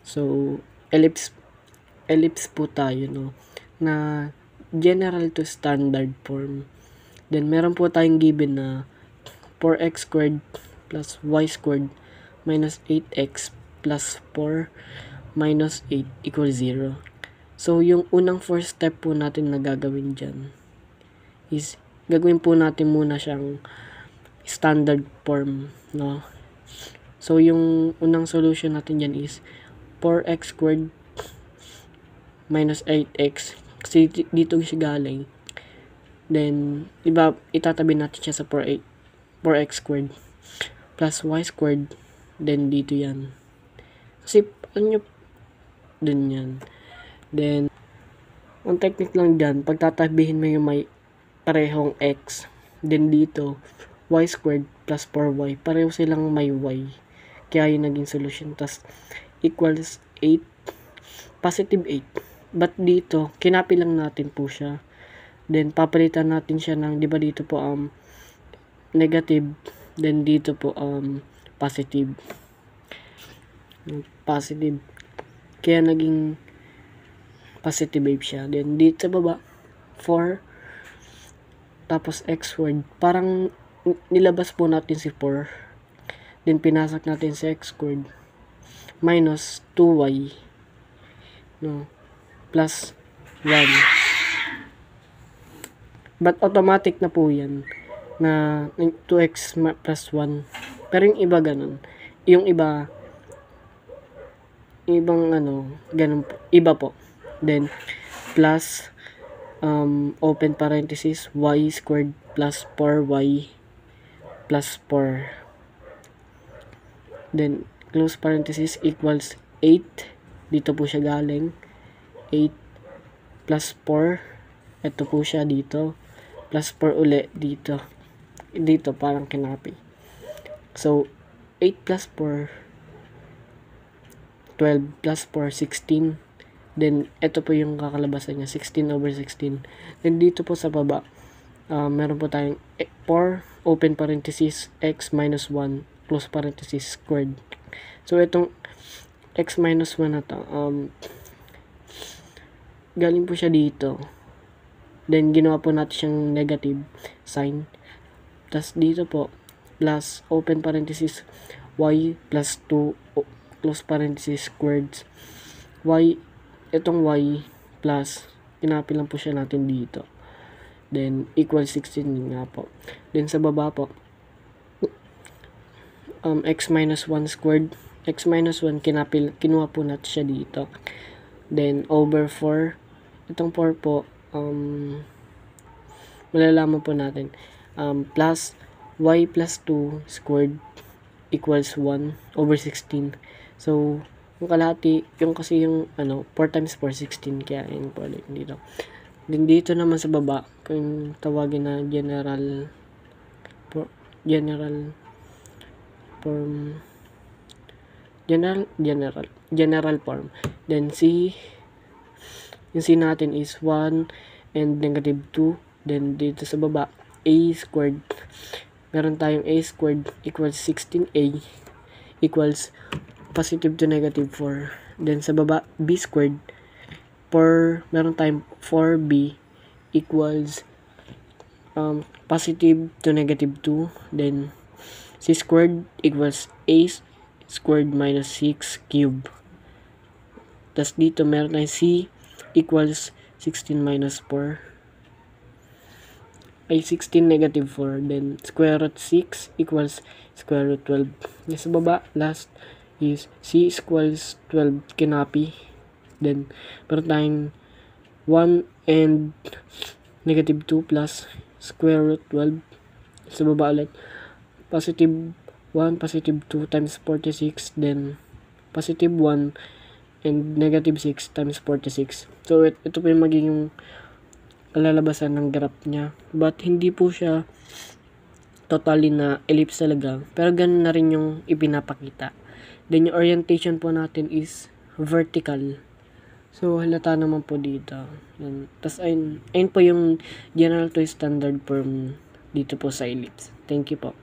So, ellipse po tayo, no, na general to standard form. Then, meron po tayong given na 4x squared plus y squared minus 8x plus 4 minus 8 equals 0. So, yung unang first step po natin na gagawin dyan is, gagawin po natin muna siyang standard form, no? So, yung unang solution natin dyan is 4x squared minus 8x. Kasi dito siya galing. Then, itatabi natin siya sa 4x squared plus y squared. Then, dito yan. Kasi, ano nyo, dun yan. Then, ang technique lang dyan, pagtatabihin mo yung may parehong x, then dito, y squared plus 4y, pareho silang may y. Kaya yung naging solution. Tas, equals 8, positive 8. But dito, kinapi lang natin po siya. Then, papalitan natin siya ng, di ba dito po, negative. Then, dito po, positive. Positive. Kaya naging positive 8 siya. Then, dito sa baba, 4, tapos x squared. Parang, nilabas po natin si 4. Then, pinasak natin si x squared. Minus 2y. No? Plus 1. But, automatic na po yan. Na, 2x plus 1. Pero yung iba ganun. Yung iba, ibang ganun po. Iba po. Then, plus, open parenthesis, y squared plus 4y plus 4. Then, close parenthesis equals 8. Dito po siya galing. 8 plus 4. Ito po siya dito. Plus 4 uli dito. Dito, parang kinapi. So, 8 plus 4, 12 plus 4, 16. Then, ito po yung kakalabasan niya, 16 over 16. Then, dito po sa baba, meron po tayong 4, open parenthesis, x minus 1, close parenthesis, squared. So, itong x minus 1 na to, galing po siya dito. Then, ginawa po natin siyang negative sign. Tapos, dito po, plus, open parenthesis, y plus 2, close parenthesis, squared. Y, itong y plus, kinapi lang po siya natin dito. Then, equal 16 nga po. Then, sa baba po, x minus 1 squared. X minus 1, kinuha po natin siya dito. Then, over 4. Itong 4 po, malalaman po natin. Plus, y plus 2 squared equals 1 over 16. So, yung kalahati, yung kasi yung, 4 times 4, 16. Kaya, yun po ulit dito. Then, dito naman sa baba, kung tawagin na general form. Then, yung C natin is 1 and negative 2. Then, dito sa baba, a squared. Meron tayong a squared equals 16a equals positive to negative 4. Then, sa baba, b squared. Meron tayong 4b equals positive to negative 2. Then, c squared equals a squared minus 6 cube. Tapos dito, meron tayong c equals 16 minus 4. Ay, 16 negative 4. Then, square root 6 equals square root 12. Yung sa baba, last is c equals 12 kinapi. Then, meron tayong 1 and negative 2 plus square root 12. Sa baba ulit, positive 1, positive 2 times 46. Then, positive 1 and negative 6 times 46. So, ito po yung magiging kalalabasan ng graph niya. But, hindi po siya totally na ellipse talaga. Pero, ganun na rin yung ipinapakita. Then, yung orientation po natin is vertical. So, halata naman po dito. Tapos, ayun po yung general to standard form dito po sa ellipse. Thank you po.